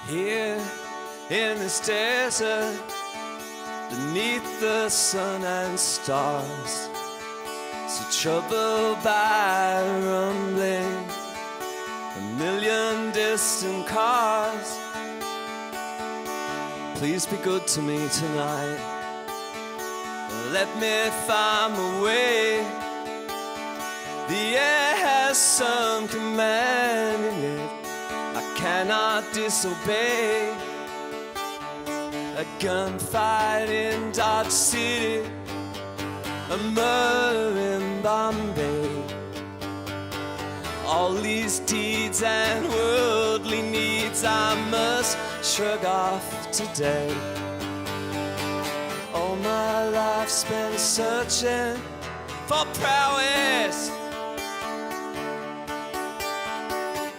Here in this desert, beneath the sun and stars, so troubled by rumbling a million distant cars. Please be good to me tonight. Let me find my way. The air has some command in it I cannot disobey. A gunfight in Dodge City, a murder in Bombay. All these deeds and worldly needs I must shrug off today. All my life spent searching for prowess,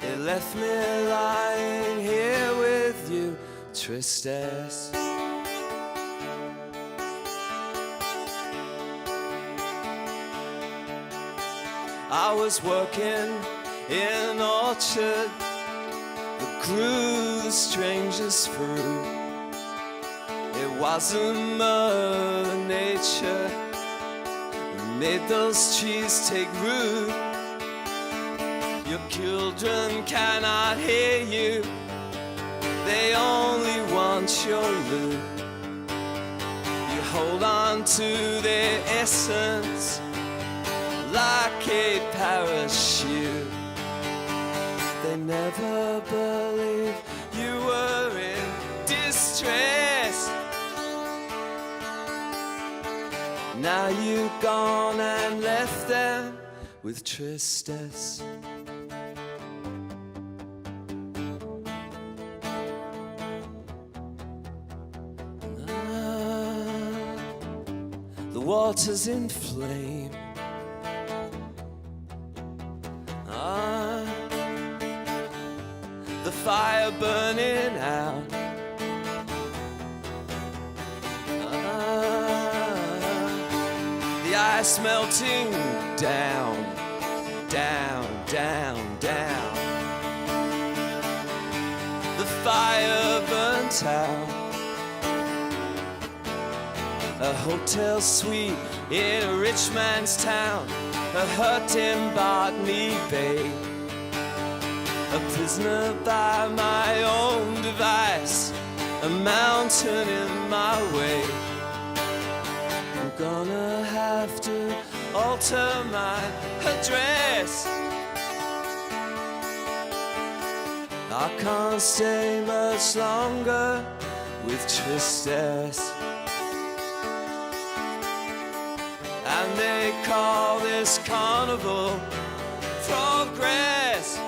it left me lying here with you, tristesse. I was working in an orchard that grew the strangest fruit. It wasn't Mother Nature that made those trees take root. Your children cannot hear you, they only want your loot. You hold on to their essence like a parachute. They never believed you were in distress. Now you've gone and left them with tristesse. The water's in flame. The fire burning out. The ice melting down, down, down, down. The fire burnt out. A hotel suite in a rich man's town, a hut in Botany Bay. A prisoner by my own device, a mountain in my way. I'm gonna have to alter my address. I can't stay much longer with tristesse. And they call this carnival progress.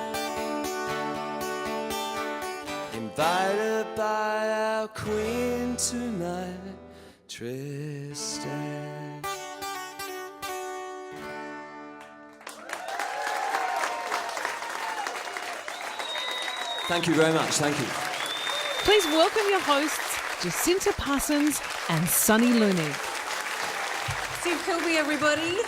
Invited by our queen tonight, Tristan. Thank you very much, thank you. Please welcome your hosts, Jacinta Parsons and Sunny Looney. Steve Kilbey, everybody.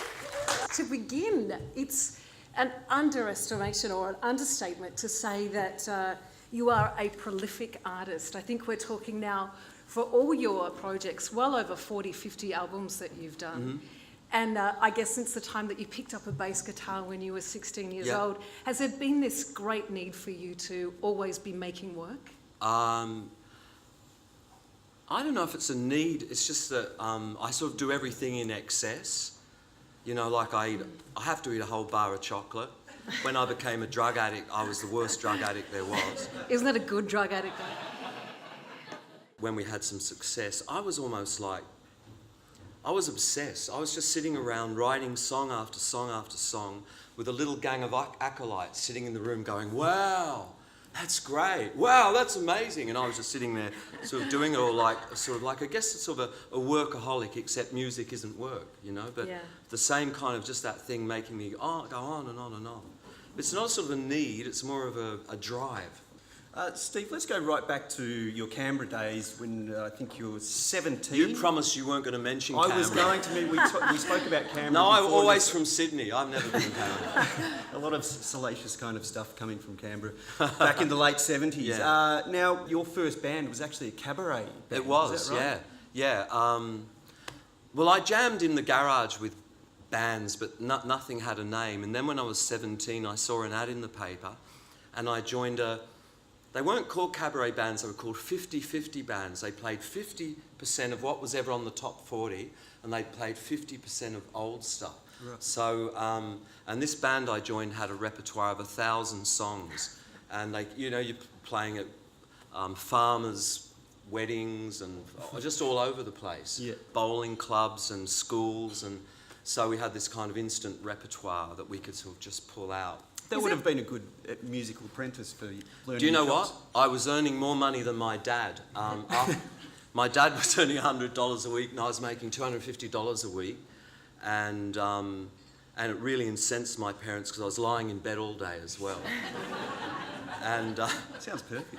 To begin, it's an underestimation or an understatement to say that you are a prolific artist. I think we're talking now for all your projects, well over 40, 50 albums that you've done. Mm-hmm. And I guess since the time that you picked up a bass guitar when you were 16 years old, has there been this great need for you to always be making work? I don't know if it's a need, it's just that I sort of do everything in excess. You know, like I have to eat a whole bar of chocolate. When I became a drug addict, I was the worst drug addict there was. Isn't that a good drug addict though? When we had some success, I was almost like, I was obsessed. I was just sitting around writing song after song after song with a little gang of acolytes sitting in the room going, wow, that's great. Wow, that's amazing. And I was just sitting there sort of doing it all like, I guess it's sort of a workaholic, except music isn't work, you know? But the same kind of just that thing making me go on and on and on. It's not sort of a need, it's more of a drive. Steve, let's go right back to your Canberra days when I think you were 17. You promised you weren't going to mention Canberra. I was going to. We spoke about Canberra. No, I'm before always this. from Sydney. I've never been in Canberra. A lot of salacious kind of stuff coming from Canberra back in the late 70s. Yeah. Now, your first band was actually a cabaret band. It was, is that right? yeah. Well, I jammed in the garage with bands, but nothing had a name. And then when I was 17, I saw an ad in the paper, and I joined a... They weren't called cabaret bands, they were called 50-50 bands. They played 50% of what was ever on the top 40, and they played 50% of old stuff. Right. So, and this band I joined had a repertoire of 1,000 songs. And you're playing at farmers' weddings and just all over the place. Yeah. Bowling clubs and schools, and so we had this kind of instant repertoire that we could sort of just pull out. That would have been a good musical apprentice for learning. Do you know jobs. what? I was earning more money than my dad. My dad was earning $100 a week, and I was making $250 a week, and it really incensed my parents because I was lying in bed all day as well. And Sounds perfect.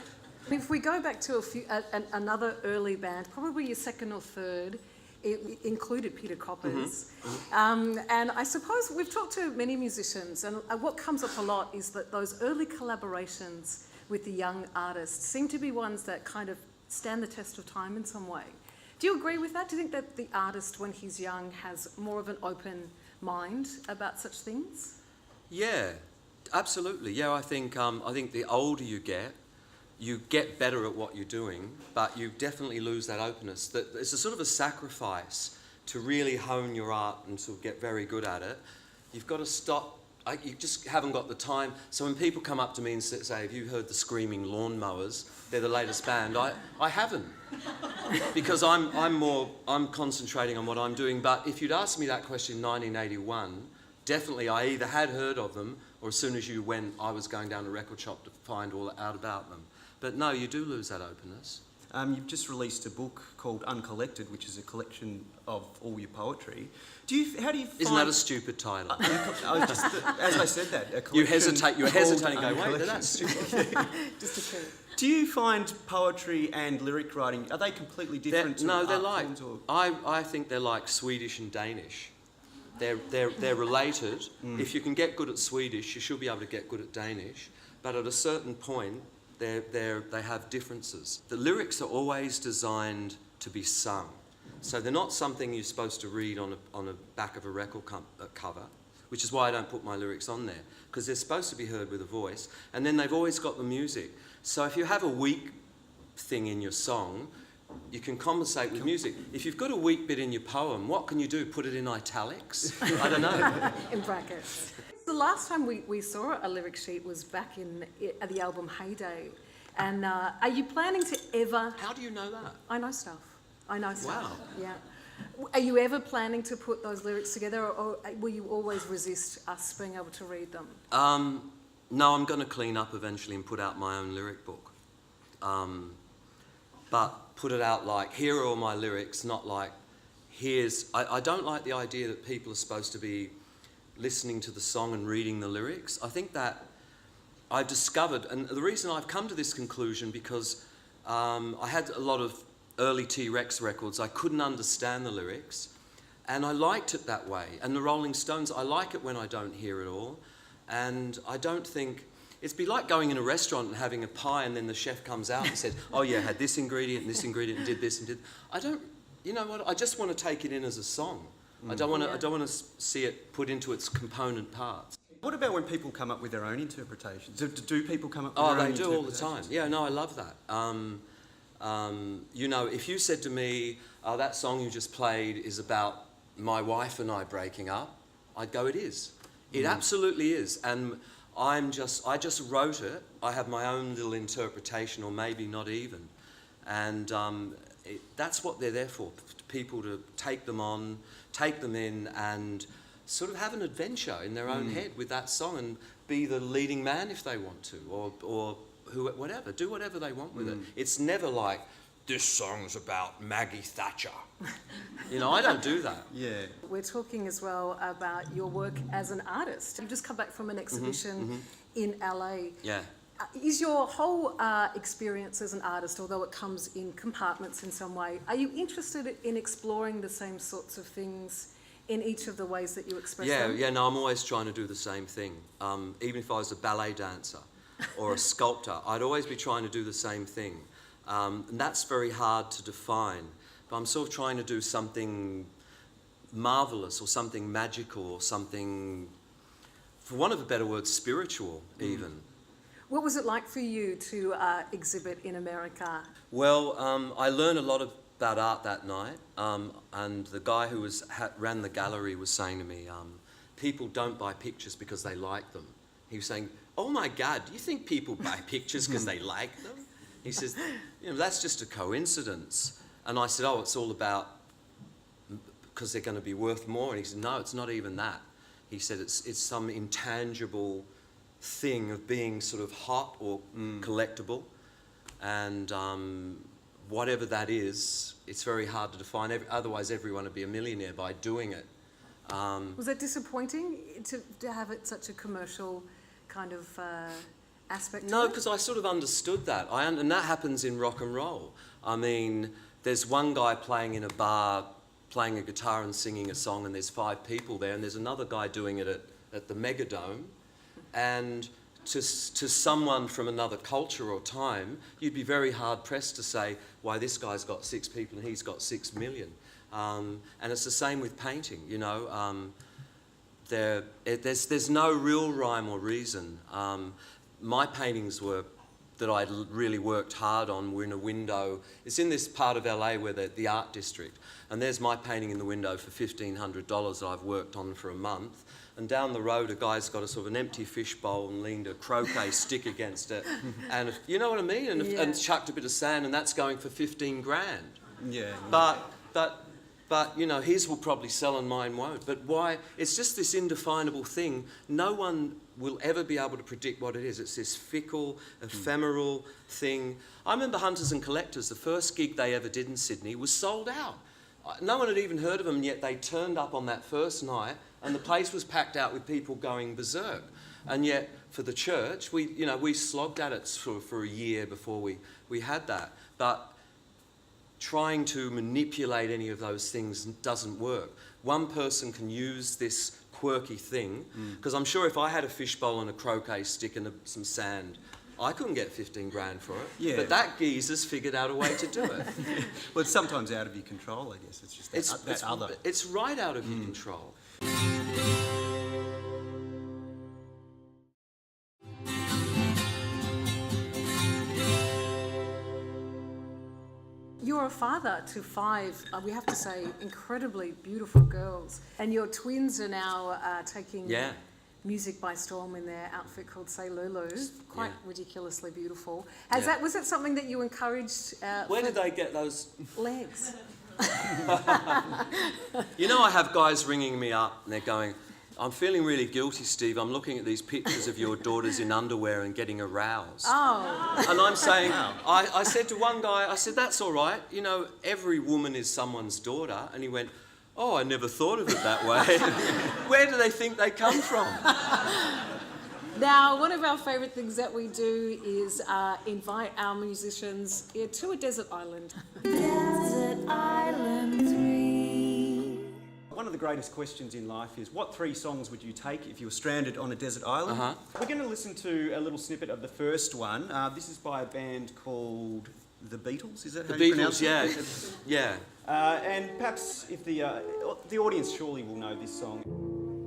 If we go back to another early band, probably your second or third, it included Peter Coppers. And I suppose we've talked to many musicians, and what comes up a lot is that those early collaborations with the young artists seem to be ones that kind of stand the test of time in some way. Do you agree with that? Do you think that the artist, when he's young, has more of an open mind about such things? yeah, absolutely. Yeah, I think the older you get better at what you're doing, but you definitely lose that openness. That it's a sort of a sacrifice to really hone your art and sort of get very good at it. You've got to stop. You just haven't got the time. So when people come up to me and say, "Have you heard the Screaming Lawnmowers? They're the latest band." I haven't, because I'm concentrating on what I'm doing. But if you'd asked me that question in 1981, definitely I either had heard of them, or as soon as you went, I was going down to a record shop to find all out about them. But no, you do lose that openness. You've just released a book called Uncollected, which is a collection of all your poetry. How do you find... Isn't that a stupid title? As I said that, a You're collection hesitating, going, wait, Uncollected. that's stupid. Just a clue. Do you find poetry and lyric writing, are they completely different? No, they're art like, forms, or... I think they're like Swedish and Danish. They're related. If you can get good at Swedish, you should be able to get good at Danish. But at a certain point, they have differences. The lyrics are always designed to be sung. So they're not something you're supposed to read on a back of a record cover, which is why I don't put my lyrics on there, because they're supposed to be heard with a voice. And then they've always got the music. So if you have a weak thing in your song, you can compensate with music. If you've got a weak bit in your poem, what can you do? Put it in italics? I don't know. In brackets. The last time we saw a lyric sheet was back at the album Heyday. And are you planning to ever... How do you know that? I know stuff. Wow. Yeah. Are you ever planning to put those lyrics together, or will you always resist us being able to read them? No, I'm going to clean up eventually and put out my own lyric book. But put it out like, here are all my lyrics, not like, here's... I don't like the idea that people are supposed to be listening to the song and reading the lyrics. I think that I've discovered, and the reason I've come to this conclusion, because I had a lot of early T-Rex records, I couldn't understand the lyrics, and I liked it that way. And the Rolling Stones, I like it when I don't hear it all, and I don't think... It'd be like going in a restaurant and having a pie, and then the chef comes out and says, "Oh yeah, had this ingredient and this ingredient and did this and did..." I don't... You know what? I just want to take it in as a song. I don't want to see it put into its component parts. What about when people come up with their own interpretations? Do people come up with their own interpretations? Oh, they do all the time. Yeah, no, I love that. You know, if you said to me, that song you just played is about my wife and I breaking up, I'd go, it is. It absolutely is. And I just wrote it. I have my own little interpretation, or maybe not even. And that's what they're there for, people to take them on, take them in, and sort of have an adventure in their own head with that song, and be the leading man if they want to, or whatever, do whatever they want with it. It's never like, this song's about Maggie Thatcher. You know, I don't do that. Yeah. We're talking as well about your work as an artist. You've just come back from an exhibition in LA. Yeah. Is your whole experience as an artist, although it comes in compartments in some way, are you interested in exploring the same sorts of things in each of the ways that you express them? Yeah, no, I'm always trying to do the same thing. Even if I was a ballet dancer or a sculptor, I'd always be trying to do the same thing. And that's very hard to define. But I'm sort of trying to do something marvellous or something magical or something, for want of a better word, spiritual even. What was it like for you to exhibit in America? Well, I learned a lot about art that night, and the guy who ran the gallery was saying to me, people don't buy pictures because they like them. He was saying, oh my God, do you think people buy pictures because they like them? He says, that's just a coincidence. And I said, oh, it's all about because they're going to be worth more. And he said, no, it's not even that. He said, it's some intangible thing of being sort of hot or collectible, and whatever that is, it's very hard to define. Otherwise, everyone would be a millionaire by doing it. Was that disappointing to have it such a commercial kind of aspect? No, because I sort of understood that. And that happens in rock and roll. I mean, there's one guy playing in a bar, playing a guitar and singing a song, and there's 5 people there, and there's another guy doing it at the Megadome. And to someone from another culture or time, you'd be very hard-pressed to say why this guy's got 6 people and he's got 6 million. And it's the same with painting, There's no real rhyme or reason. My paintings that I really worked hard on were in a window. It's in this part of LA where the art district. And there's my painting in the window for $1,500 that I've worked on for a month. And down the road, a guy's got a sort of an empty fishbowl and leaned a croquet stick against it. And you know what I mean? And chucked a bit of sand, and that's going for 15 grand. Yeah. But his will probably sell and mine won't. But why? It's just this indefinable thing. No one will ever be able to predict what it is. It's this fickle, ephemeral thing. I remember Hunters and Collectors, the first gig they ever did in Sydney was sold out. No one had even heard of them, yet they turned up on that first night, and the place was packed out with people going berserk. And yet, for the church, we slogged at it for a year before we had that. But trying to manipulate any of those things doesn't work. One person can use this quirky thing, because I'm sure if I had a fishbowl and a croquet stick and some sand, I couldn't get 15 grand for it. Yeah. But that geezer's figured out a way to do it. Well, it's sometimes out of your control, I guess. It's just other. It's right out of your control. You're a father to 5, we have to say, incredibly beautiful girls. And your twins are now taking music by storm in their outfit called Say Lulu. Quite ridiculously beautiful. Was that something that you encouraged? Where did they get those legs? I have guys ringing me up and they're going, I'm feeling really guilty, Steve. I'm looking at these pictures of your daughters in underwear and getting aroused. Oh. And I'm saying, I said to one guy, I said, that's all right. Every woman is someone's daughter. And he went, oh, I never thought of it that way. Where do they think they come from? Now, one of our favourite things that we do is invite our musicians to a desert island. Desert Island 3. One of the greatest questions in life is, what 3 songs would you take if you were stranded on a desert island? We're going to listen to a little snippet of the first one. This is by a band called The Beatles. Is that how you pronounce it? Yeah. And perhaps if the audience surely will know this song.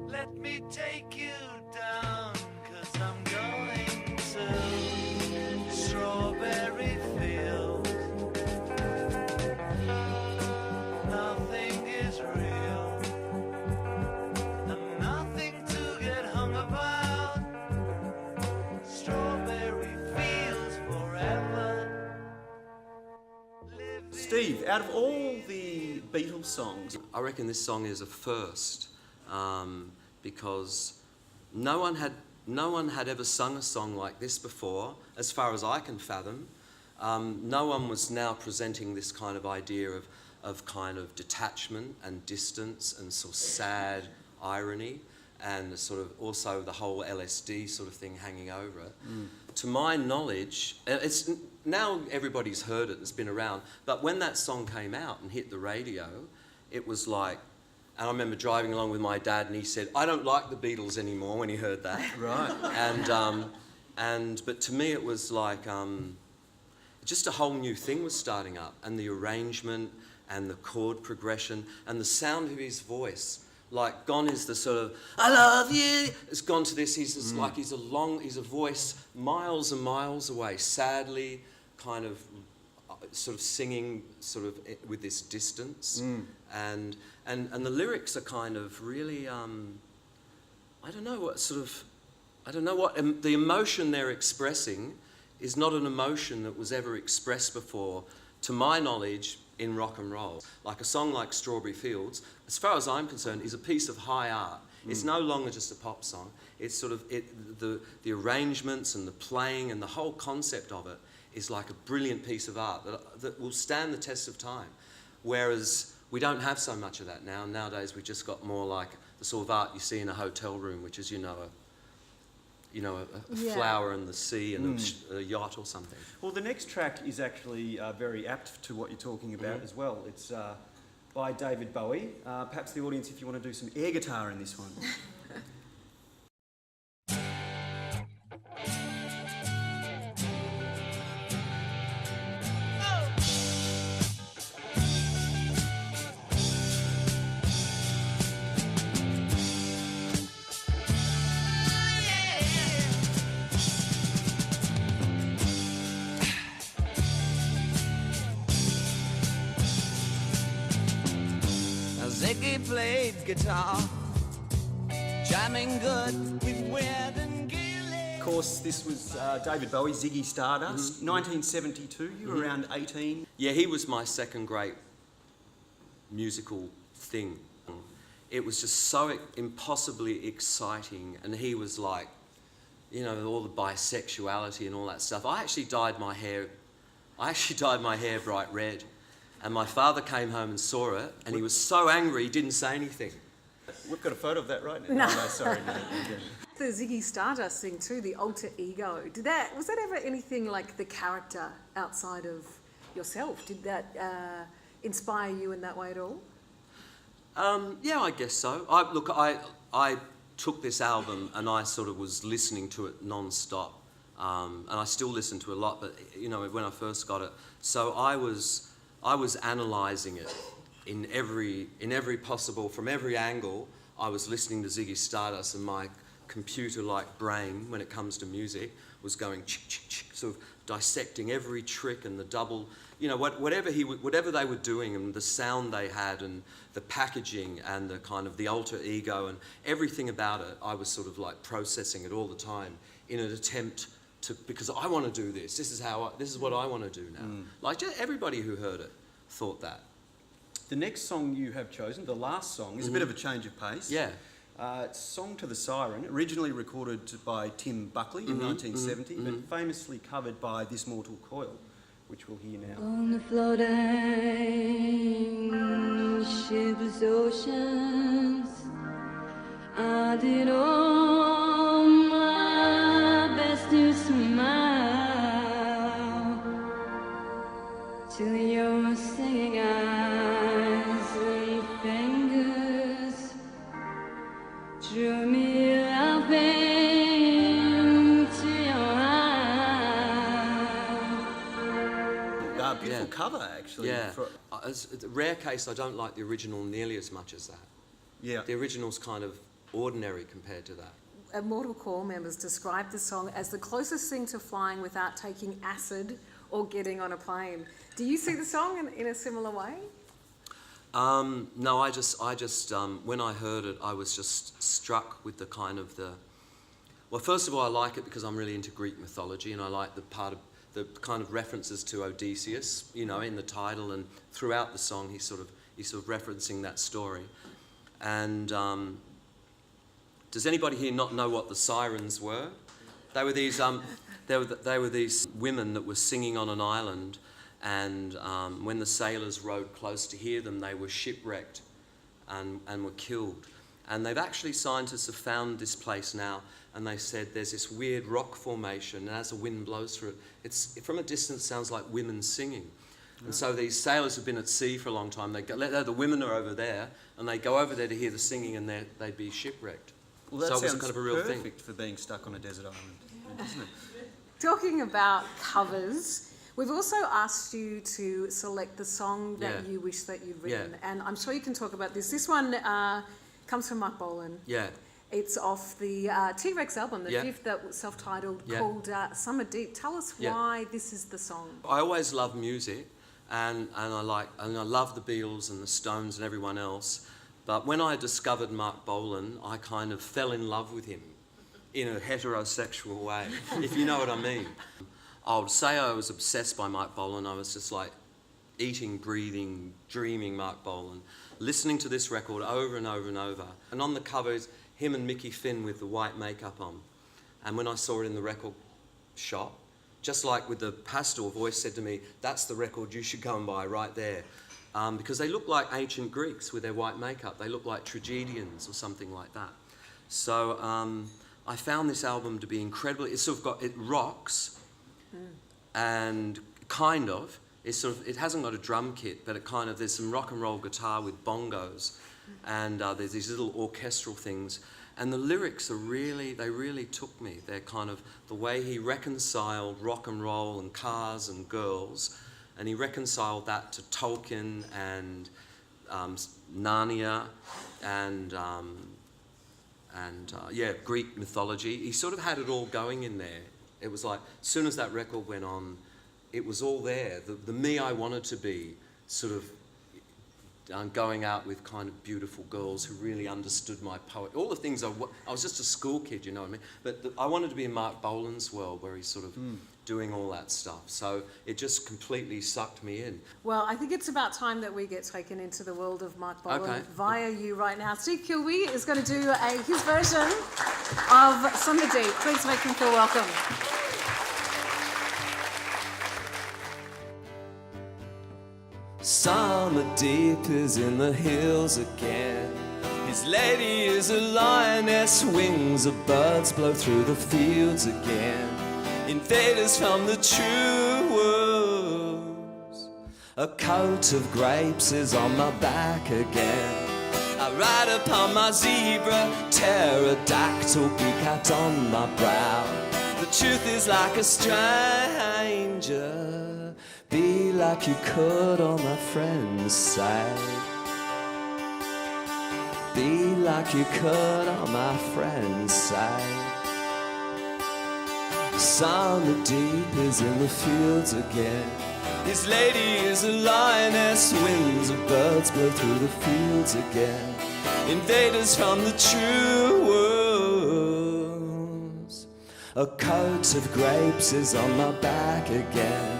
Let me take you down, 'cause I'm going to Strawberry Fields. Nothing is real, and nothing to get hung about. Strawberry Fields forever. Steve, out of all the Beatles songs, I reckon this song is a first, because no one had ever sung a song like this before, as far as I can fathom. No one was now presenting this kind of idea of kind of detachment and distance and sort of sad irony, and sort of also the whole LSD sort of thing hanging over it. to my knowledge, it's now everybody's heard it, it's been around, but when that song came out and hit the radio, it was like, and I remember driving along with my dad and he said, I don't like the Beatles anymore when he heard that. Right. But to me it was like, just a whole new thing was starting up, and the arrangement and the chord progression and the sound of his voice. Like, gone is the sort of, I love you. It's gone to this, he's just like, he's a voice miles and miles away, sadly, kind of, sort of singing, sort of with this distance. And the lyrics are kind of really, I don't know what the emotion they're expressing is not an emotion that was ever expressed before, to my knowledge, in rock and roll. Like a song like Strawberry Fields, as far as I'm concerned, is a piece of high art. It's no longer just a pop song. It's sort of, the arrangements and the playing and the whole concept of it is like a brilliant piece of art that will stand the test of time. Whereas we don't have so much of that now. Nowadays we've just got more like the sort of art you see in a hotel room, which is, a flower and the sea and a yacht or something. Well, the next track is actually very apt to what you're talking about as well. It's by David Bowie. Perhaps the audience, if you want to do some air guitar in this one. Ziggy played guitar, jamming good with Weird and Gilly. Of course, this was David Bowie, Ziggy Stardust, 1972. You were around 18. Yeah, he was my second great musical thing. It was just so impossibly exciting, and he was like, all the bisexuality and all that stuff. I actually dyed my hair bright red. And my father came home and saw it, and he was so angry he didn't say anything. We've got a photo of that right now. No, sorry. No. The Ziggy Stardust thing too, the alter ego. Was that ever anything like the character outside of yourself? Did that inspire you in that way at all? Yeah, I guess so. I took this album and I sort of was listening to it non-stop, and I still listen to it a lot. But when I first got it, so I was analysing it in every possible, from every angle. I was listening to Ziggy Stardust, and my computer-like brain, when it comes to music, was going sort of dissecting every trick and the double, whatever they were doing, and the sound they had, and the packaging, and the kind of the alter ego, and everything about it. I was sort of like processing it all the time in an attempt because I want to do this. This is what I want to do now. Like just everybody who heard it thought that. The next song you have chosen, the last song, is a bit of a change of pace. Yeah. It's Song to the Siren, originally recorded by Tim Buckley in 1970, but famously covered by This Mortal Coil, which we'll hear now. On the floating shipless oceans, I did all my best to smile till your singing eyes and fingers drew me up into your eyes. Beautiful cover, actually. Yeah. It's a rare case I don't like the original nearly as much as that. Yeah. The original's kind of ordinary compared to that. Mortal Coil members described the song as the closest thing to flying without taking acid or getting on a plane. Do you see the song in a similar way? No, I just when I heard it, I was just struck with the kind of well, first of all, I like it because I'm really into Greek mythology, and I like the kind of references to Odysseus, in the title, and throughout the song, he's sort of referencing that story. And does anybody here not know what the sirens were? They were these they were these women that were singing on an island, and when the sailors rowed close to hear them, they were shipwrecked and were killed. And scientists have found this place now, and they said there's this weird rock formation, and as the wind blows through it, from a distance sounds like women singing. And so these sailors have been at sea for a long time. The women are over there, and they go over there to hear the singing, and they'd be shipwrecked. Well, that so it was sounds kind of a real thing. perfect for being stuck on a desert island, doesn't it? Talking about covers, we've also asked you to select the song that you wish that you'd written, and I'm sure you can talk about this. This one comes from Mark Bolan. Yeah. It's off the T-Rex album, the fifth that was self-titled, called Summer Deep. Tell us why this is the song. I always love music, and I love the Beatles and the Stones and everyone else. But when I discovered Mark Bolan, I kind of fell in love with him in a heterosexual way, if you know what I mean. I would say I was obsessed by Mark Bolan. I was just like eating, breathing, dreaming Mark Bolan, listening to this record over and over and over. And on the cover is him and Mickey Finn with the white makeup on. And when I saw it in the record shop, just like with the pastor voice said to me, that's the record you should go and buy right there. Because they look like ancient Greeks with their white makeup. They look like tragedians or something like that. So I found this album to be incredible. It's sort of it rocks, and kind of, it hasn't got a drum kit, but there's some rock and roll guitar with bongos, and there's these little orchestral things. And the lyrics they really took me. They're kind of the way he reconciled rock and roll and cars and girls, and he reconciled that to Tolkien and Narnia and Greek mythology. He sort of had it all going in there. It was like, as soon as that record went on, it was all there. The me I wanted to be, sort of going out with kind of beautiful girls who really understood my poetry. All the things I was just a school kid, you know what I mean? But I wanted to be in Mark Bolan's world, where he's sort of doing all that stuff. So it just completely sucked me in. Well, I think it's about time that we get taken into the world of Mark Bolan via you right now. Steve Kilbey is going to do his version of Summer Deep. Please make him feel welcome. Summer deep is in the hills again. His lady is a lioness, wings of birds blow through the fields again. Invaders from the true wolves. A coat of grapes is on my back again. I ride upon my zebra, pterodactyl beak hat on my brow. The truth is like a stranger. Be like you could on my friend's side. Be like you could on my friend's side. Summer deep is in the fields again. His lady is a lioness, wings of birds blow through the fields again. Invaders from the true wolves. A coat of grapes is on my back again.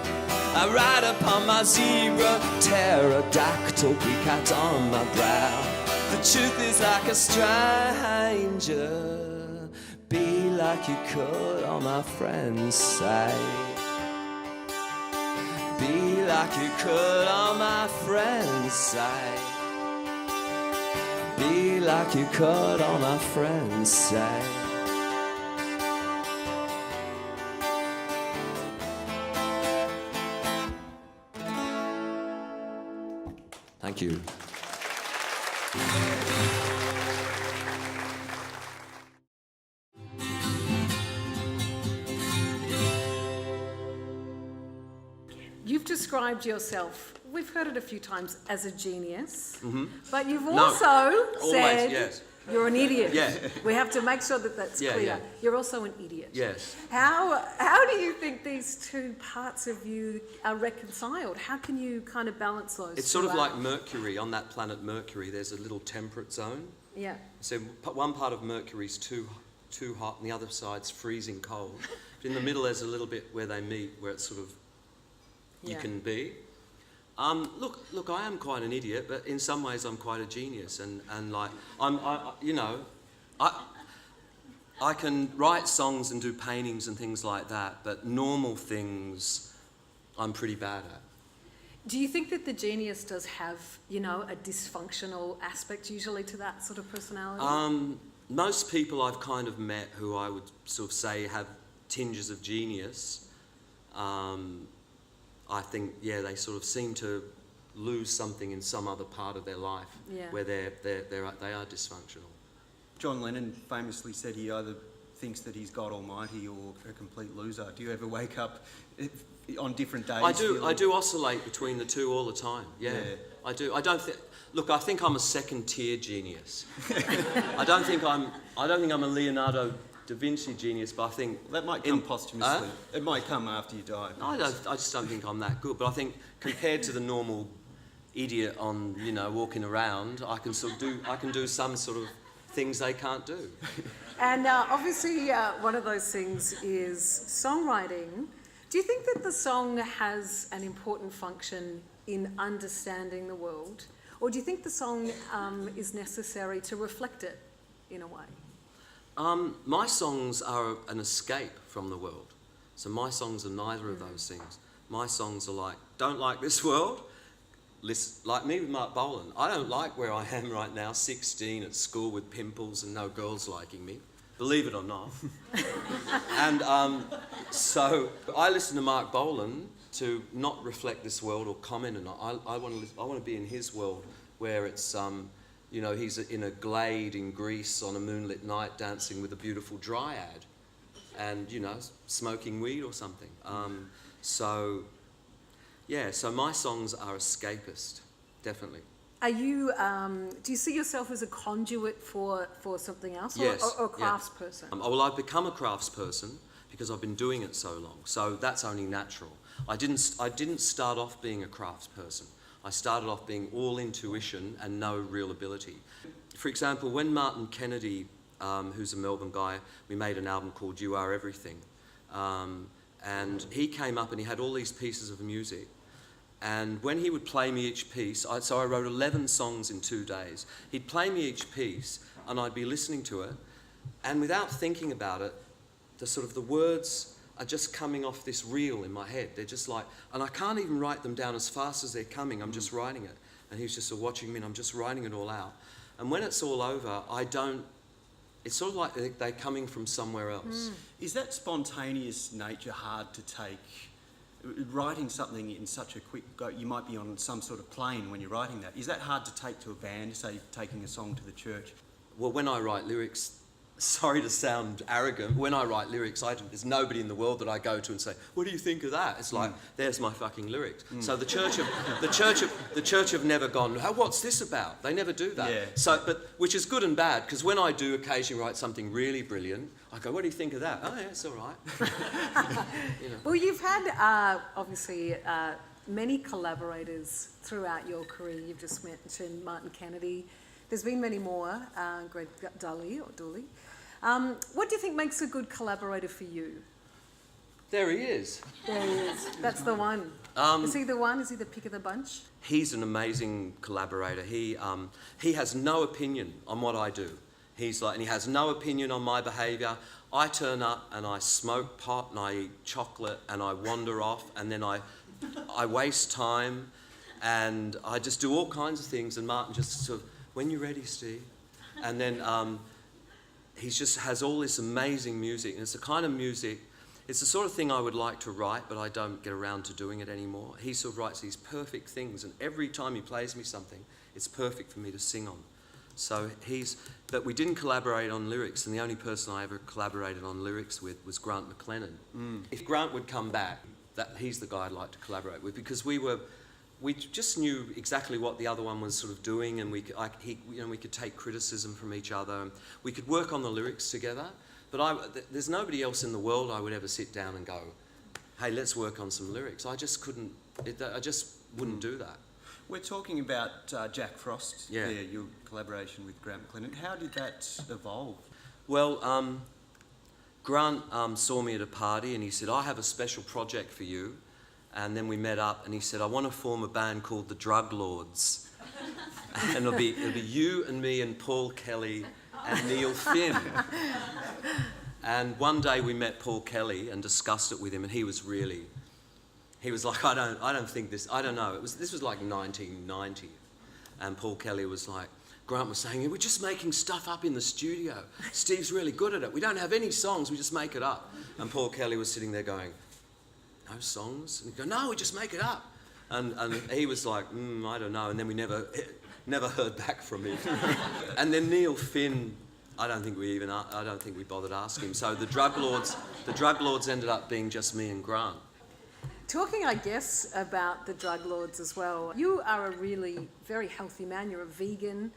I ride upon my zebra, pterodactyl beak hat on my brow. The truth is like a stranger. Be like you could on my friend's side. Be like you could on my friend's side. Be like you could on my friend's side. Thank you. You've described yourself, we've heard it a few times, as a genius, but you've also said you're an idiot. Yeah. We have to make sure that that's clear. Yeah. You're also an idiot. Yes. How do you think these two parts of you are reconciled? How can you kind of balance those? It's sort of like Mercury. On that planet Mercury, there's a little temperate zone. Yeah. So one part of Mercury's too hot, and the other side's freezing cold. But in the middle, there's a little bit where they meet, where it's sort of you can be. Look, I am quite an idiot, but in some ways I'm quite a genius, and like I can write songs and do paintings and things like that, but normal things I'm pretty bad at. Do you think that the genius does have, you know, a dysfunctional aspect usually to that sort of personality? Most people I've kind of met who I would sort of say have tinges of genius, I think, yeah, they sort of seem to lose something in some other part of their life where they are dysfunctional. John Lennon famously said he either thinks that he's God Almighty or a complete loser. Do you ever wake up on different days? I do oscillate between the two all the time. Yeah. I do. I don't think. Look, I think I'm a second-tier genius. I don't think I'm a Leonardo da Vinci genius, but I think that might come posthumously. It might come after you die. I just don't think I'm that good. But I think compared to the normal idiot on, you know, walking around, I can do some sort of things they can't do. And obviously, one of those things is songwriting. Do you think that the song has an important function in understanding the world? Or do you think the song is necessary to reflect it in a way? My songs are an escape from the world. So my songs are neither of those things. My songs are like, don't like this world? Like me with Mark Bolan. I don't like where I am right now, 16 at school with pimples and no girls liking me. Believe it or not. And so I listen to Mark Bolan to not reflect this world or comment on it. I want to be in his world where it's, you know, he's in a glade in Greece on a moonlit night dancing with a beautiful dryad and, you know, smoking weed or something. So my songs are escapist, definitely. Are you, do you see yourself as a conduit for something else? Yes. Or a craftsperson? Well, I've become a craftsperson because I've been doing it so long. So that's only natural. I didn't start off being a craftsperson. I started off being all intuition and no real ability. For example, when Martin Kennedy, who's a Melbourne guy, we made an album called You Are Everything. And he came up and he had all these pieces of music. And when he would play me each piece, so I wrote 11 songs in 2 days. He'd play me each piece and I'd be listening to it. And without thinking about it, the words are just coming off this reel in my head. They're just like, and I can't even write them down as fast as they're coming. I'm just writing it. And he's just watching me and I'm just writing it all out. And when it's all over, it's sort of like they're coming from somewhere else. Is that spontaneous nature hard to take? Writing something in such a quick go, you might be on some sort of plane when you're writing that. Is that hard to take to a band, say taking a song to the church? Well, when I write lyrics, sorry to sound arrogant, when I write lyrics, there's nobody in the world that I go to and say, what do you think of that? It's like, there's my fucking lyrics. So the church have never gone, oh, what's this about? They never do that. Yeah. So, which is good and bad, because when I do occasionally write something really brilliant, I go, what do you think of that? Oh yeah, it's all right. You know. Well, you've had, obviously, many collaborators throughout your career. You've just mentioned Martin Kennedy. There's been many more, Greg Dooley. What do you think makes a good collaborator for you? There he is. There he is. That's the one. Is he the one? Is he the pick of the bunch? He's an amazing collaborator. He has no opinion on what I do. And he has no opinion on my behaviour. I turn up and I smoke pot and I eat chocolate and I wander off and then I waste time and I just do all kinds of things and Martin just sort of, when you're ready, Steve. And then he just has all this amazing music and it's the kind of music, it's the sort of thing I would like to write but I don't get around to doing it anymore. He sort of writes these perfect things and every time he plays me something, it's perfect for me to sing on. So but we didn't collaborate on lyrics, and the only person I ever collaborated on lyrics with was Grant McLennan. If Grant would come back, he's the guy I'd like to collaborate with because we just knew exactly what the other one was sort of doing, and we could take criticism from each other. And we could work on the lyrics together. But there's nobody else in the world I would ever sit down and go, hey, let's work on some lyrics. I just couldn't. I just wouldn't do that. We're talking about Jack Frost, Yeah. Your collaboration with Grant McLennan. How did that evolve? Well, Grant saw me at a party and he said, I have a special project for you. And then we met up and he said, I want to form a band called the Drug Lords. And it'll be you and me and Paul Kelly and Neil Finn. And one day we met Paul Kelly and discussed it with him and he was really he was like, I don't think this, I don't know. This was like 1990. And Paul Kelly was like, Grant was saying, we're just making stuff up in the studio. Steve's really good at it. We don't have any songs, we just make it up. And Paul Kelly was sitting there going, no songs? And he'd go, no, we just make it up. And he was like, I don't know. And then we never heard back from him. And then Neil Finn, I don't think we bothered asking him. So the drug lords ended up being just me and Grant. Talking, I guess, about the drug lords as well, you are a really very healthy man. You're a vegan.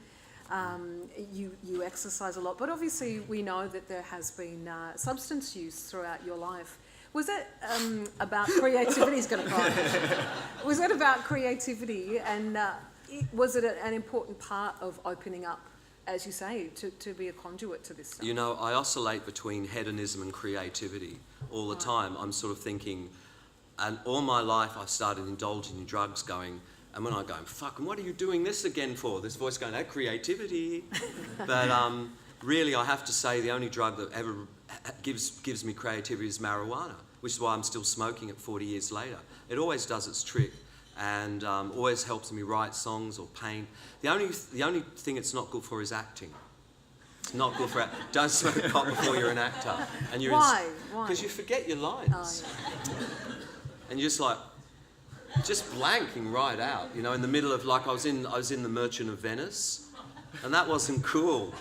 You exercise a lot. But obviously we know that there has been substance use throughout your life. Was it about creativity? He's going to cry. Was it about creativity, and was it an important part of opening up, as you say, to be a conduit to this stuff? You know, I oscillate between hedonism and creativity all the time. I'm sort of thinking, and all my life I've started indulging in drugs going, and when I go, fuck, and what are you doing this again for? This voice going, creativity. But really, I have to say the only drug that ever gives me creativity is marijuana, which is why I'm still smoking it 40 years later. It always does its trick, and always helps me write songs or paint. The only thing it's not good for is acting. It's not good for don't smoke pot before you're an actor. And you're Why? Because you forget your lines. Oh, yeah. And you're just blanking right out. You know, in the middle of, like, I was in The Merchant of Venice, and that wasn't cool.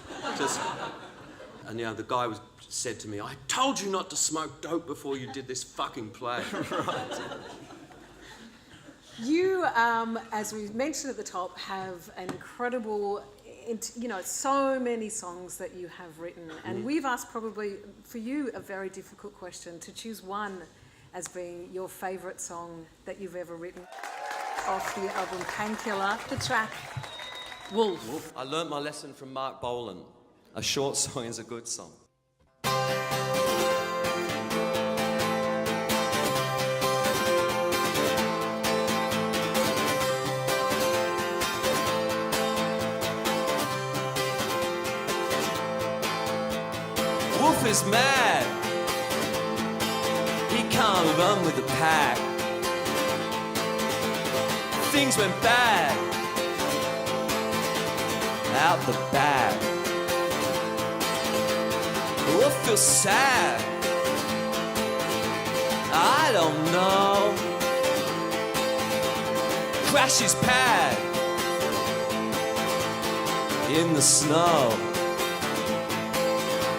And you know, the guy said to me, I told you not to smoke dope before you did this fucking play. Right. You, as we mentioned at the top, have an incredible, so many songs that you have written. And we've asked probably, for you, a very difficult question, to choose one as being your favourite song that you've ever written. Off the album Painkiller, the track Wolf. I learnt my lesson from Mark Bolan. A short song is a good song. Wolf is mad. He can't run with the pack. Things went bad out the back. Wolf feels sad. I don't know. Crash his pad in the snow.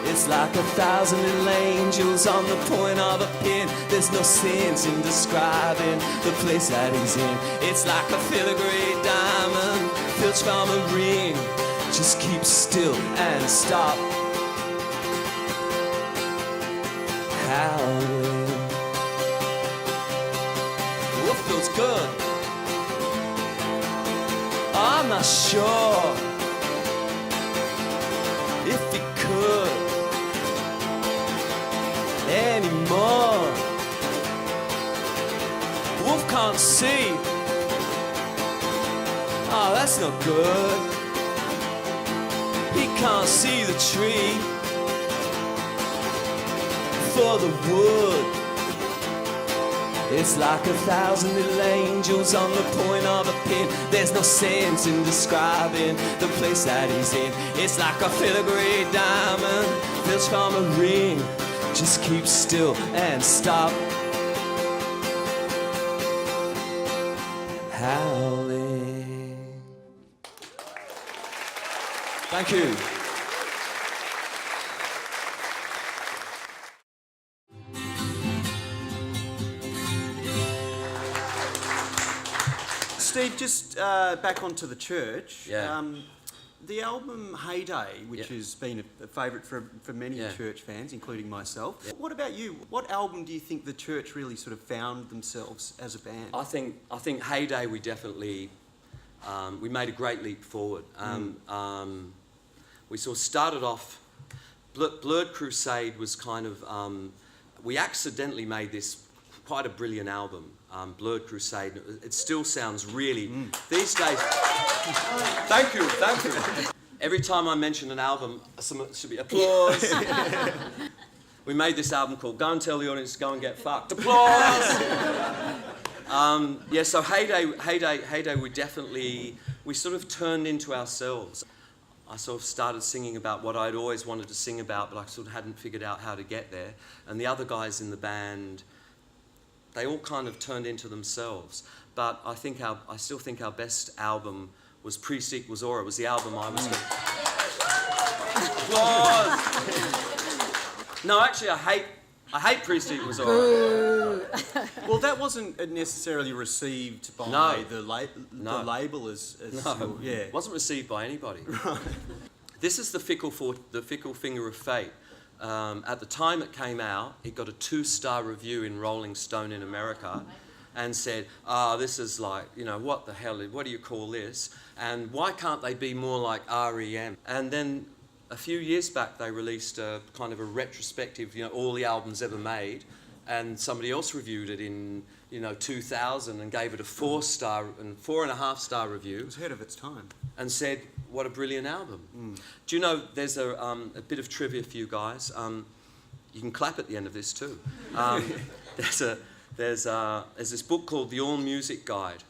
It's like 1,000 little angels on the point of a pin. There's no sense in describing the place that he's in. It's like a filigree diamond filched from a ring. Just keep still and stop howling. Wolf feels good. I'm not sure if he could anymore. Wolf can't see. Oh, that's not good. He can't see the tree for the wood. It's like 1,000 little angels on the point of a pin. There's no sense in describing the place that he's in. It's like a filigree diamond filched from a ring. Just keep still and stop howling. Thank you. Steve, just back onto the church. Yeah. The album Heyday, which has been a favourite for many church fans, including myself. Yeah. What about you? What album do you think the church really sort of found themselves as a band? I think Heyday, we definitely we made a great leap forward. We sort of started off. Blurred Crusade was kind of we accidentally made this quite a brilliant album. Blurred Crusade. It still sounds really these days. Thank you. Every time I mention an album, some should be applause. We made this album called Go and Tell the Audience to Go and Get Fucked. Applause. So Heyday, we sort of turned into ourselves. I sort of started singing about what I'd always wanted to sing about, but I sort of hadn't figured out how to get there. And the other guys in the band, they all kind of turned into themselves. But I still think our best album was Pre-Sequels Aura. It was the album I was going No, actually, I hate Pre-Sequels Aura. Well, that wasn't necessarily received by the label as no, it wasn't received by anybody. Right. This is the Fickle Finger of Fate. At the time it came out, it got a 2-star review in Rolling Stone in America, and said, this is like, what the hell? What do you call this? And why can't they be more like R.E.M.? And then a few years back, they released a kind of a retrospective, all the albums ever made, and somebody else reviewed it in, 2000 and gave it a 4-star and 4.5-star review. It was ahead of its time. And said, what a brilliant album. Do you know, there's a bit of trivia for you guys. You can clap at the end of this too. There's this book called The All Music Guide,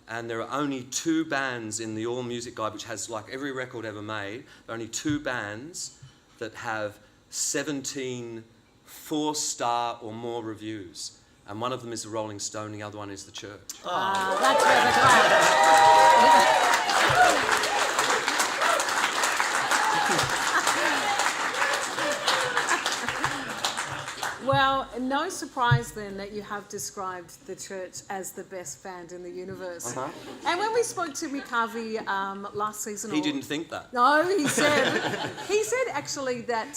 and there are only 2 bands in the All Music Guide, which has like every record ever made. There are only 2 bands that have 17 4-star or more reviews, and one of them is the Rolling Stone, the other one is the Church. That's where the clap. Well, no surprise then that you have described the Church as the best band in the universe. And when we spoke to Mick Harvey last season, He didn't think that. No, he said actually that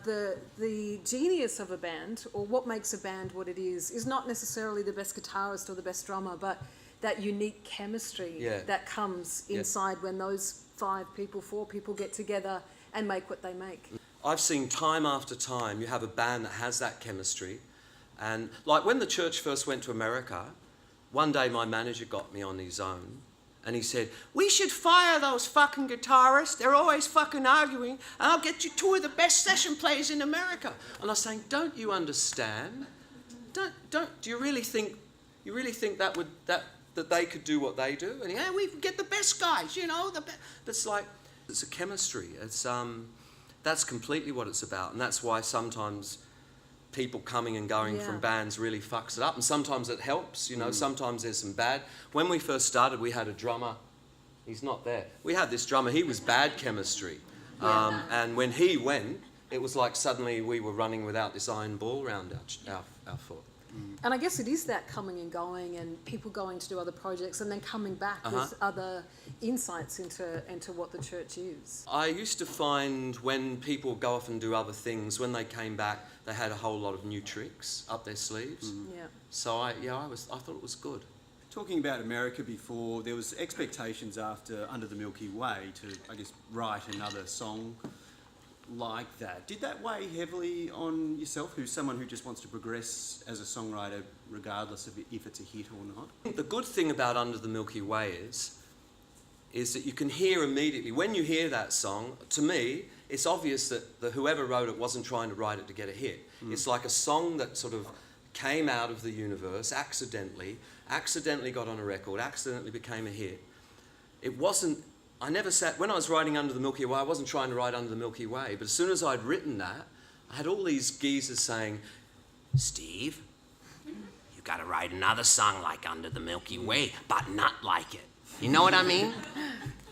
the genius of a band, or what makes a band what it is not necessarily the best guitarist or the best drummer, but that unique chemistry that comes inside when those 4 people get together and make what they make. I've seen time after time, you have a band that has that chemistry. And like when the Church first went to America, one day my manager got me on his own and he said, we should fire those fucking guitarists. They're always fucking arguing, and I'll get you 2 of the best session players in America. And I was saying, don't you understand? Do you really think that they could do what they do? And we get the best guys, It's like, it's a chemistry. That's completely what it's about, and that's why sometimes people coming and going from bands really fucks it up, and sometimes it helps, sometimes there's some bad. When we first started, we had a drummer. He's not there. We had this drummer. He was bad chemistry, and when he went, it was like suddenly we were running without this iron ball around our foot. And I guess it is that coming and going and people going to do other projects and then coming back with other insights into what the Church is. I used to find when people go off and do other things, when they came back, they had a whole lot of new tricks up their sleeves. So I thought it was good. Talking about America before, there was expectations after Under the Milky Way to, I guess, write another song like that. Did that weigh heavily on yourself, who's someone who just wants to progress as a songwriter regardless of if it's a hit or not? The good thing about Under the Milky Way is that you can hear immediately, when you hear that song, to me, it's obvious that whoever wrote it wasn't trying to write it to get a hit. It's like a song that sort of came out of the universe accidentally got on a record, accidentally became a hit. It wasn't, when I was writing Under the Milky Way, I wasn't trying to write Under the Milky Way, but as soon as I'd written that, I had all these geezers saying, Steve, you gotta write another song like Under the Milky Way, but not like it. You know what I mean?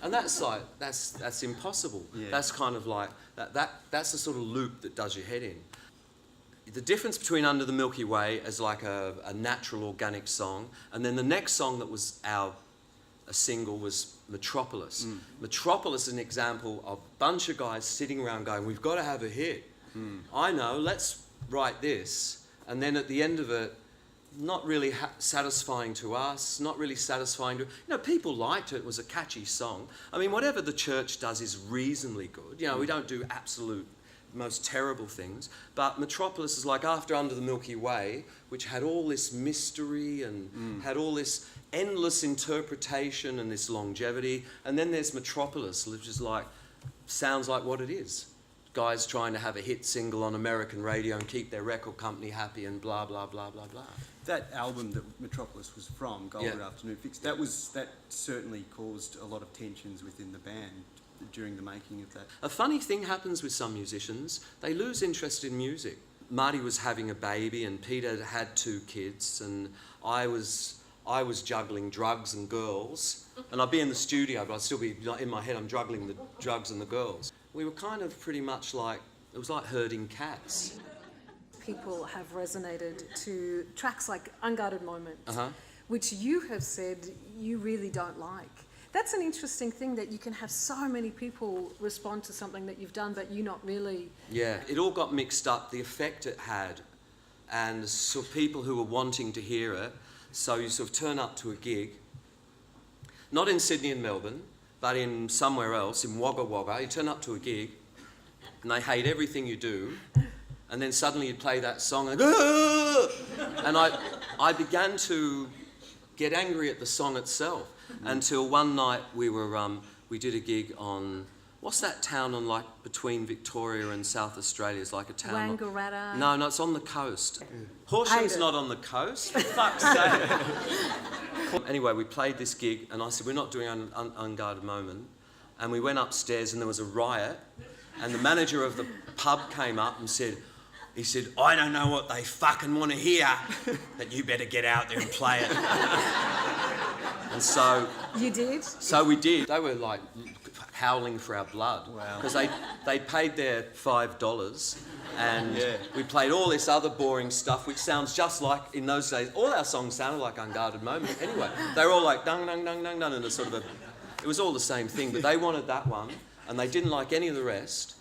And that's like, that's impossible. Yeah. That's kind of like, that's the sort of loop that does your head in. The difference between Under the Milky Way as like a natural organic song, and then the next song that was a single was Metropolis. Metropolis is an example of a bunch of guys sitting around going, we've got to have a hit. I know, let's write this. And then at the end of it, not really satisfying to us, not really satisfying to... people liked it. It was a catchy song. I mean, whatever the Church does is reasonably good. We don't do absolute, most terrible things. But Metropolis is like after Under the Milky Way, which had all this mystery and had all this endless interpretation and this longevity. And then there's Metropolis, which is like, sounds like what it is. guys trying to have a hit single on American radio and keep their record company happy and blah, blah, blah, blah, blah. That album that Metropolis was from, Golden Yeah. Afternoon Fix, that certainly caused a lot of tensions within the band during the making of that. A funny thing happens with some musicians. They lose interest in music. Marty was having a baby and Peter had 2 kids and I was juggling drugs and girls. And I'd be in the studio, but I'd still be, in my head, I'm juggling the drugs and the girls. We were kind of pretty much like, it was like herding cats. People have resonated to tracks like Unguarded Moments, Uh-huh. which you have said you really don't like. That's an interesting thing, that you can have so many people respond to something that you've done, but you not really. Yeah, it all got mixed up, the effect it had, and so people who were wanting to hear it. So you sort of turn up to a gig, not in Sydney and Melbourne, but in somewhere else, in Wagga Wagga. You turn up to a gig, and they hate everything you do, and then suddenly you play that song, and, and I began to get angry at the song itself, until one night we did a gig on, what's that town on, like, between Victoria and South Australia? It's like a town... Wangaratta. No, it's on the coast. Horseshoe's not on the coast, for fuck's sake. Anyway, we played this gig, and I said, we're not doing an Unguarded Moment. And we went upstairs, and there was a riot, and the manager of the pub came up and said, I don't know what they fucking want to hear, but you better get out there and play it. And so... You did? So we did. They were like howling for our blood. Wow. Because they paid their $5 and we played all this other boring stuff which sounds just like, in those days, all our songs sounded like Unguarded Moment. Anyway, they were all like dung, dung, dung, dung, dung, and it was all the same thing, but they wanted that one and they didn't like any of the rest.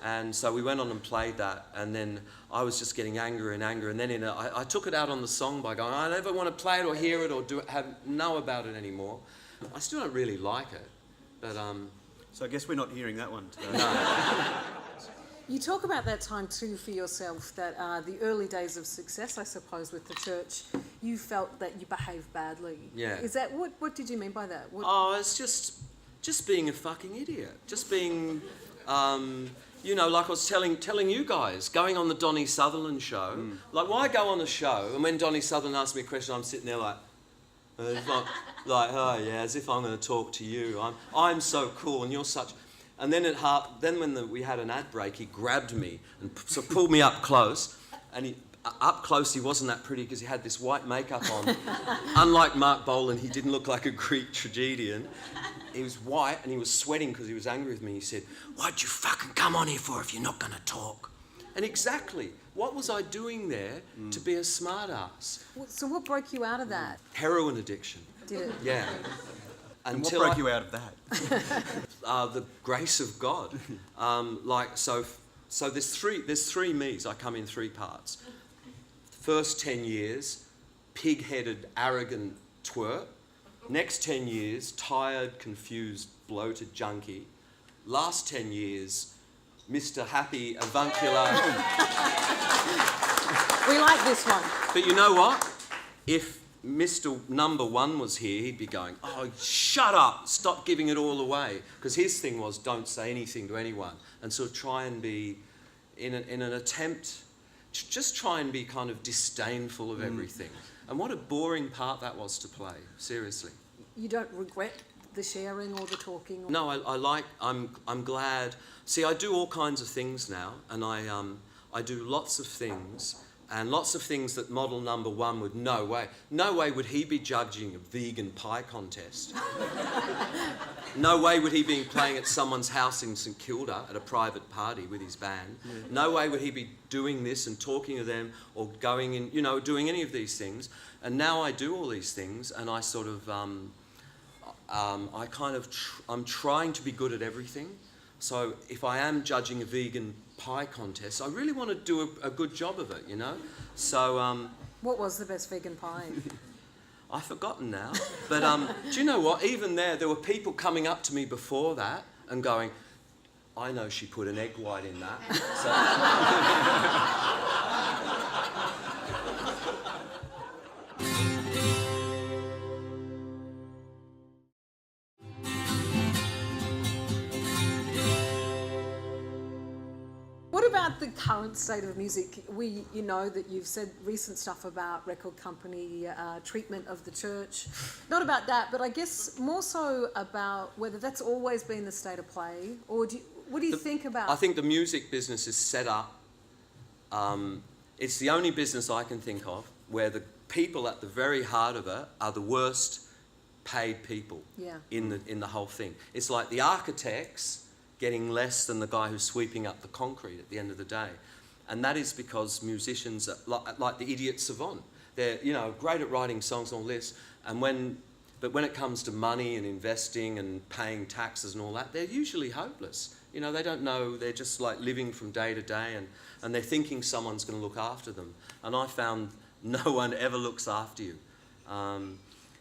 And so we went on and played that, and then I was just getting angrier and angrier, and then I took it out on the song by going, I never want to play it or hear it or know about it anymore. I still don't really like it, but... So I guess we're not hearing that one today. No. You talk about that time too for yourself, that the early days of success, I suppose, with the church, you felt that you behaved badly. Yeah. Is that, what did you mean by that? Oh, it's just being a fucking idiot. Just being... you know, like I was telling you guys, going on the Donnie Sutherland show, like why go on a show and when Donnie Sutherland asks me a question, I'm sitting there like oh yeah, as if I'm going to talk to you. I'm so cool and you're such... And then when we had an ad break, he grabbed me and pulled me up close, and up close he wasn't that pretty because he had this white makeup on. Unlike Mark Bolan, he didn't look like a Greek tragedian. He was white and he was sweating because he was angry with me. He said, "What'd you fucking come on here for if you're not going to talk?" And exactly, what was I doing there to be a smart ass? So what broke you out of that? Heroin addiction. Did it? Yeah. And what broke you out of that? The grace of God. So there's three me's. I come in 3 parts. First 10 years, pig-headed, arrogant twerp. Next 10 years, tired, confused, bloated junkie. Last 10 years, Mr. Happy, avuncular. We like this one. But you know what? If Mr. Number 1 was here, he'd be going, "Oh, shut up, stop giving it all away." Because his thing was, don't say anything to anyone. And sort of try and be, in an attempt, just try and be kind of disdainful of everything. And what a boring part that was to play, seriously. You don't regret the sharing or the talking? Or... No, I'm glad. See, I do all kinds of things now, and I do lots of things, and lots of things that model number 1 would, no way would he be judging a vegan pie contest. No way would he be playing at someone's house in St Kilda at a private party with his band. Yeah. No way would he be doing this and talking to them or going in, doing any of these things. And now I do all these things, and I sort of, I'm trying to be good at everything. So if I am judging a vegan pie contest, I really want to do a good job of it, So... What was the best vegan pie? I've forgotten now. But do you know what? Even there were people coming up to me before that and going, "I know she put an egg white in that." about the current state of music? You know that you've said recent stuff about record company treatment of the church. Not about that, but I guess more so about whether that's always been the state of play, or what do you think about? I think the music business is set up. It's the only business I can think of where the people at the very heart of it are the worst paid people in the whole thing. It's like the architects getting less than the guy who's sweeping up the concrete at the end of the day. And that is because musicians are like the idiot savant. They're, great at writing songs and all this, but when it comes to money and investing and paying taxes and all that, they're usually hopeless. They don't know, they're just like living from day to day, and they're thinking someone's going to look after them. And I found no one ever looks after you.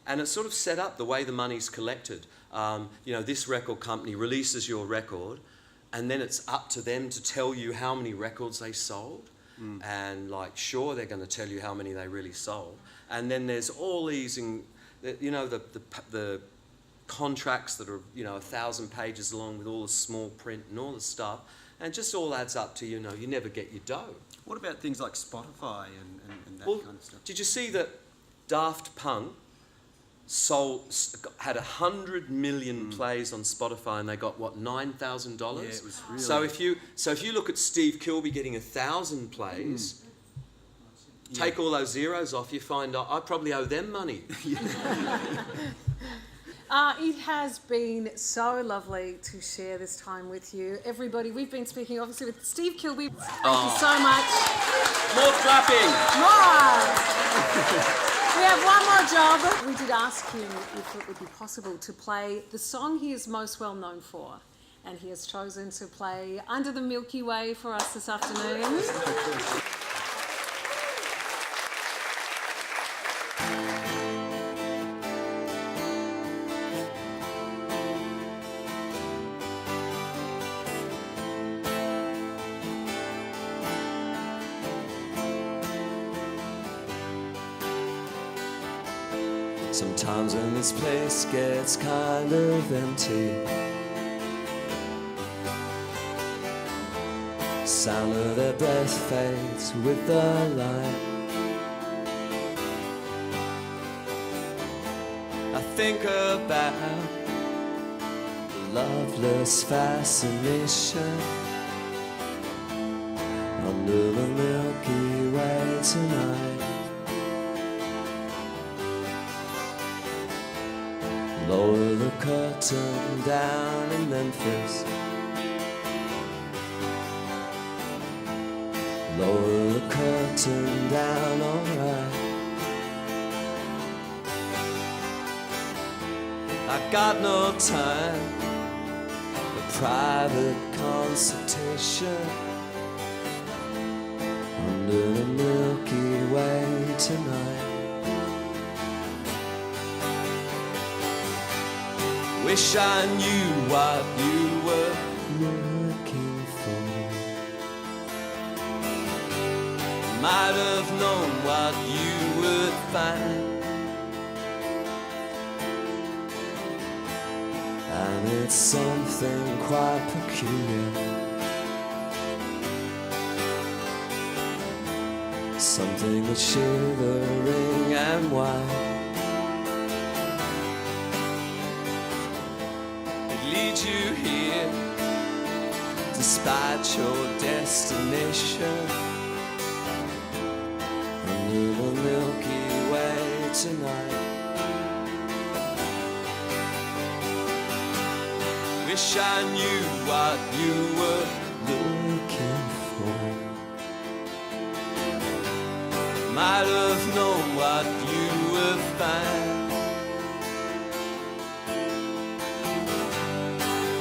And it's sort of set up the way the money's collected. This record company releases your record, and then it's up to them to tell you how many records they sold. And sure, they're going to tell you how many they really sold. And then there's all these, the contracts that are 1,000 pages long with all the small print and all the stuff, and just all adds up to you never get your dough. What about things like Spotify and that kind of stuff? Did you see that Daft Punk had 100 million plays on Spotify, and they got $9,000? Yeah, it was really. So if you look at Steve Kilbey getting 1,000 plays, take all those zeros off, you find I probably owe them money. It has been so lovely to share this time with you. Everybody, we've been speaking obviously with Steve Kilbey. Thank you so much. More clapping. More! We have one more job. We did ask him if it would be possible to play the song he is most well known for, and he has chosen to play Under the Milky Way for us this afternoon. Sometimes when this place gets kind of empty, sound of their breath fades with the light. I think about the loveless fascination under the Milky Way tonight. Lower the curtain down in Memphis. Lower the curtain down, alright. I got no time for private consultation under the Milky Way tonight. Wish I knew what you were looking for. Might have known what you would find. And it's something quite peculiar, something that's shivering and wild. Lead you here despite your destination under the Milky Way tonight. Wish I knew what you were looking for. Might have known what you would find.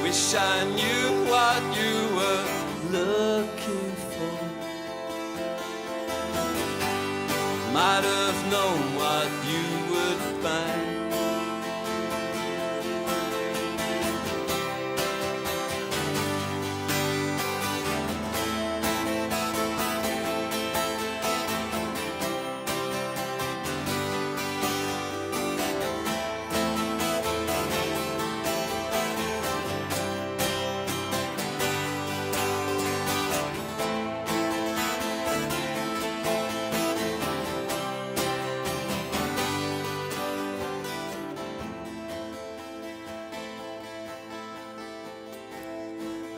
Wish I knew what you were looking for. Might have known what you would find.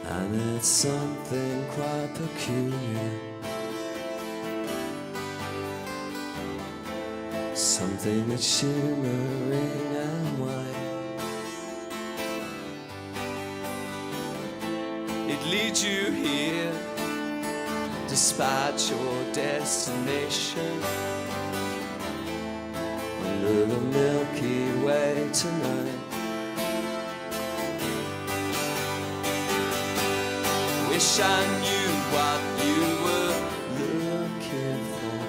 and it's something quite peculiar. Something that's shimmering and white. It leads you here despite your destination, under the Milky Way tonight. Wish I knew what you were looking for.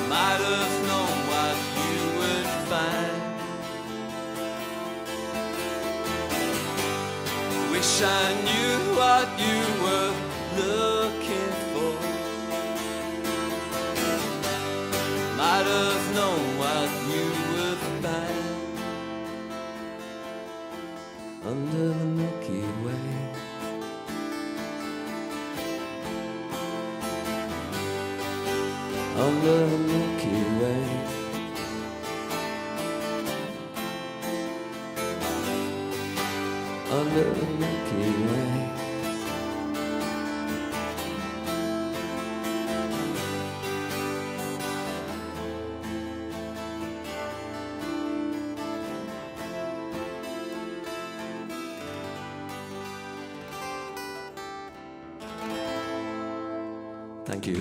Might have known what you would find. Wish I knew what you were looking for. Might have known what you would find under the Milky Way. Under the Milky Way. Under the Milky Way. Thank you.